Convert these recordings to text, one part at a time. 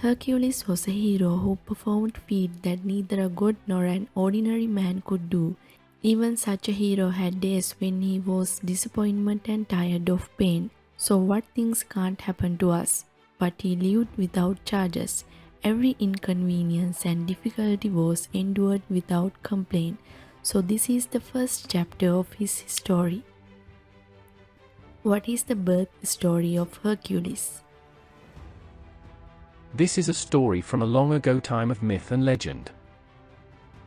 Hercules was a hero who performed feats that neither a god nor an ordinary man could do. Even such a hero had days when he was disappointed and tired of pain. So what things can't happen to us? But he lived without charges. Every inconvenience and difficulty was endured without complaint. So this is the first chapter of his story. What is the birth story of Hercules? This is a story from a long ago time of myth and legend.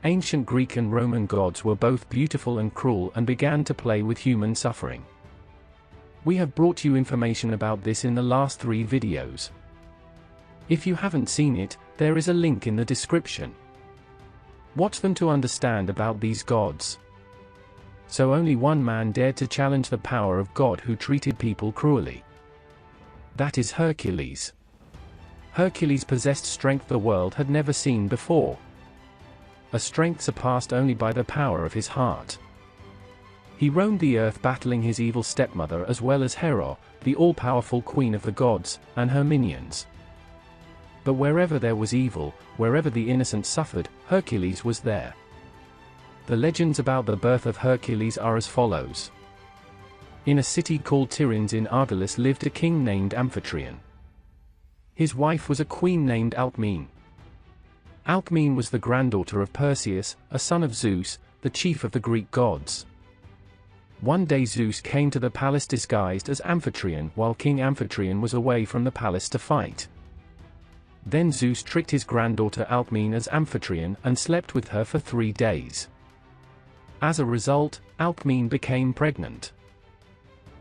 Ancient Greek and Roman gods were both beautiful and cruel and began to play with human suffering. We have brought you information about this in the last 3 videos. If you haven't seen it, there is a link in the description. Watch them to understand about these gods. So only one man dared to challenge the power of God who treated people cruelly. That is Hercules. Hercules possessed strength the world had never seen before. A strength surpassed only by the power of his heart. He roamed the earth battling his evil stepmother as well as Hera, the all-powerful queen of the gods, and her minions. But wherever there was evil, wherever the innocent suffered, Hercules was there. The legends about the birth of Hercules are as follows. In a city called Tiryns in Argolis lived a king named Amphitryon. His wife was a queen named Alcmene. Alcmene was the granddaughter of Perseus, a son of Zeus, the chief of the Greek gods. One day Zeus came to the palace disguised as Amphitryon while King Amphitryon was away from the palace to fight. Then Zeus tricked his granddaughter Alcmene as Amphitryon and slept with her for 3 days. As a result, Alcmene became pregnant.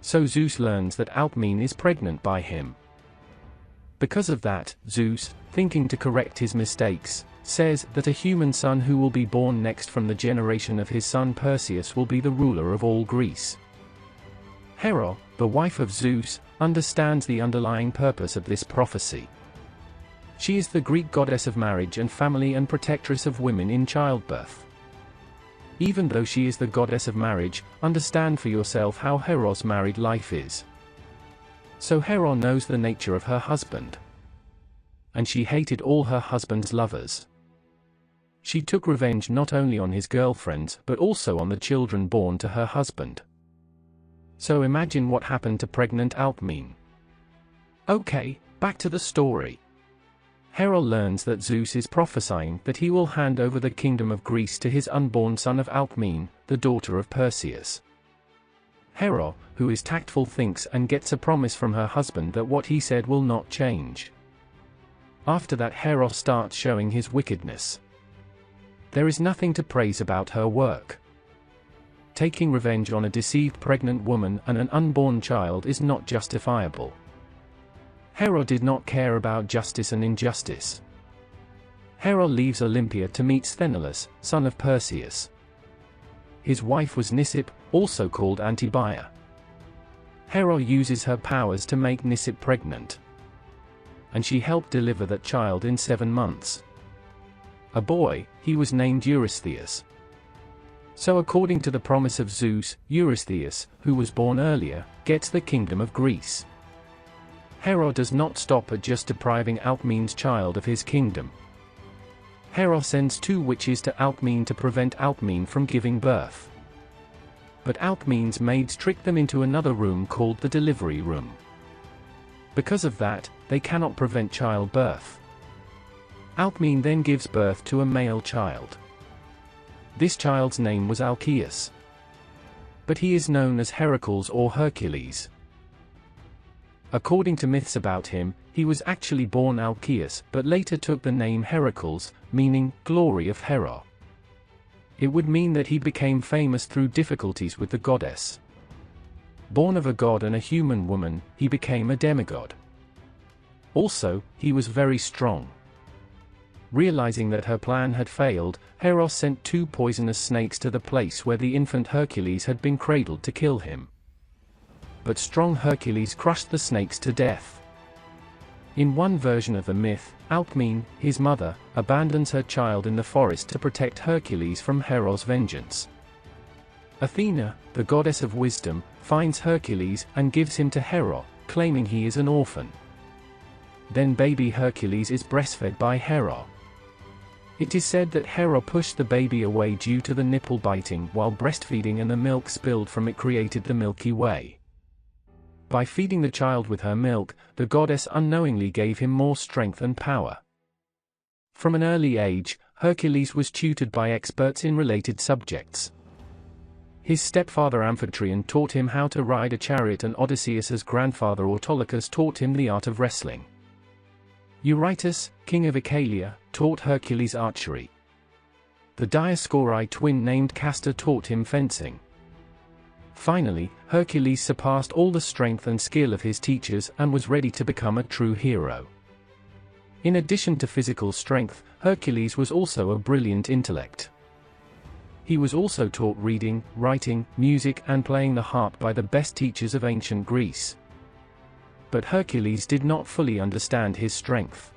So Zeus learns that Alcmene is pregnant by him. Because of that, Zeus, thinking to correct his mistakes, says that a human son who will be born next from the generation of his son Perseus will be the ruler of all Greece. Hera, the wife of Zeus, understands the underlying purpose of this prophecy. She is the Greek goddess of marriage and family and protectress of women in childbirth. Even though she is the goddess of marriage, understand for yourself how Hera's married life is. So Hera knows the nature of her husband. And she hated all her husband's lovers. She took revenge not only on his girlfriends but also on the children born to her husband. So imagine what happened to pregnant Alcmene. Okay, back to the story. Hera learns that Zeus is prophesying that he will hand over the kingdom of Greece to his unborn son of Alcmene, the daughter of Perseus. Hera, who is tactful, thinks and gets a promise from her husband that what he said will not change. After that, Hera starts showing his wickedness. There is nothing to praise about her work. Taking revenge on a deceived pregnant woman and an unborn child is not justifiable. Hera did not care about justice and injustice. Hera leaves Olympia to meet Sthenelus, son of Perseus. His wife was Nisip, also called Antibaia. Hera uses her powers to make Nisip pregnant. And she helped deliver that child in 7 months. A boy, he was named Eurystheus. So according to the promise of Zeus, Eurystheus, who was born earlier, gets the kingdom of Greece. Hera does not stop at just depriving Alcmene's child of his kingdom. Hera sends 2 witches to Alcmene to prevent Alcmene from giving birth. But Alcmene's maids trick them into another room called the delivery room. Because of that, they cannot prevent childbirth. Alcmene then gives birth to a male child. This child's name was Alcaeus. But he is known as Heracles or Hercules. According to myths about him, he was actually born Alcaeus but later took the name Heracles, meaning glory of Hera. It would mean that he became famous through difficulties with the goddess. Born of a god and a human woman, he became a demigod. Also, he was very strong. Realizing that her plan had failed, Hera sent 2 poisonous snakes to the place where the infant Hercules had been cradled to kill him. But strong Hercules crushed the snakes to death. In one version of the myth, Alcmene, his mother, abandons her child in the forest to protect Hercules from Hera's vengeance. Athena, the goddess of wisdom, finds Hercules and gives him to Hera, claiming he is an orphan. Then baby Hercules is breastfed by Hera. It is said that Hera pushed the baby away due to the nipple biting while breastfeeding, and the milk spilled from it created the Milky Way. By feeding the child with her milk, the goddess unknowingly gave him more strength and power. From an early age, Hercules was tutored by experts in related subjects. His stepfather Amphitryon taught him how to ride a chariot, and Odysseus's grandfather Autolycus taught him the art of wrestling. Eurytus, king of Oechalia, taught Hercules archery. The Dioscuri twin named Castor taught him fencing. Finally, Hercules surpassed all the strength and skill of his teachers and was ready to become a true hero. In addition to physical strength, Hercules was also a brilliant intellect. He was also taught reading, writing, music, and playing the harp by the best teachers of ancient Greece. But Hercules did not fully understand his strength.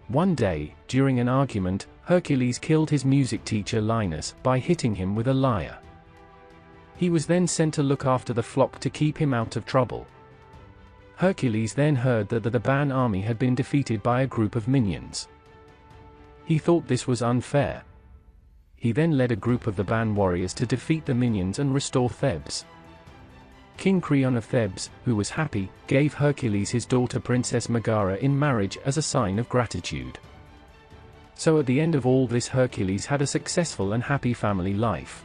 One day, during an argument, Hercules killed his music teacher Linus by hitting him with a lyre. He was then sent to look after the flock to keep him out of trouble. Hercules then heard that the Theban army had been defeated by a group of minions. He thought this was unfair. He then led a group of Theban warriors to defeat the minions and restore Thebes. King Creon of Thebes, who was happy, gave Hercules his daughter Princess Megara in marriage as a sign of gratitude. So at the end of all this, Hercules had a successful and happy family life.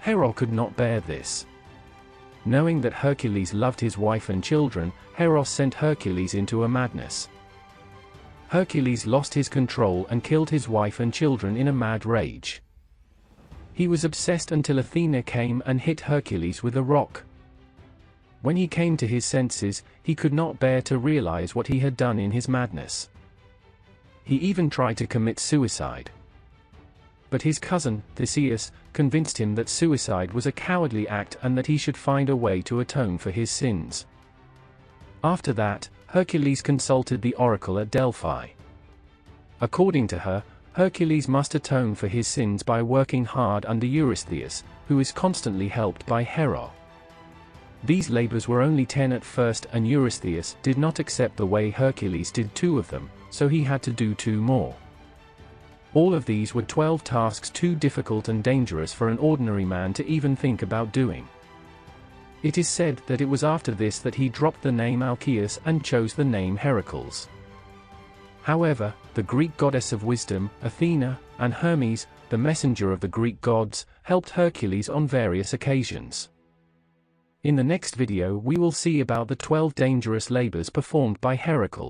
Hera could not bear this. Knowing that Hercules loved his wife and children, Hera sent Hercules into a madness. Hercules lost his control and killed his wife and children in a mad rage. He was obsessed until Athena came and hit Hercules with a rock. When he came to his senses, he could not bear to realize what he had done in his madness. He even tried to commit suicide. But his cousin, Theseus, convinced him that suicide was a cowardly act and that he should find a way to atone for his sins. After that, Hercules consulted the oracle at Delphi. According to her, Hercules must atone for his sins by working hard under Eurystheus, who is constantly helped by Hera. These labors were only 10 at first, and Eurystheus did not accept the way Hercules did 2 of them, so he had to do 2 more. All of these were 12 tasks too difficult and dangerous for an ordinary man to even think about doing. It is said that it was after this that he dropped the name Alcaeus and chose the name Heracles. However, the Greek goddess of wisdom, Athena, and Hermes, the messenger of the Greek gods, helped Hercules on various occasions. In the next video we will see about the 12 dangerous labors performed by Heracles.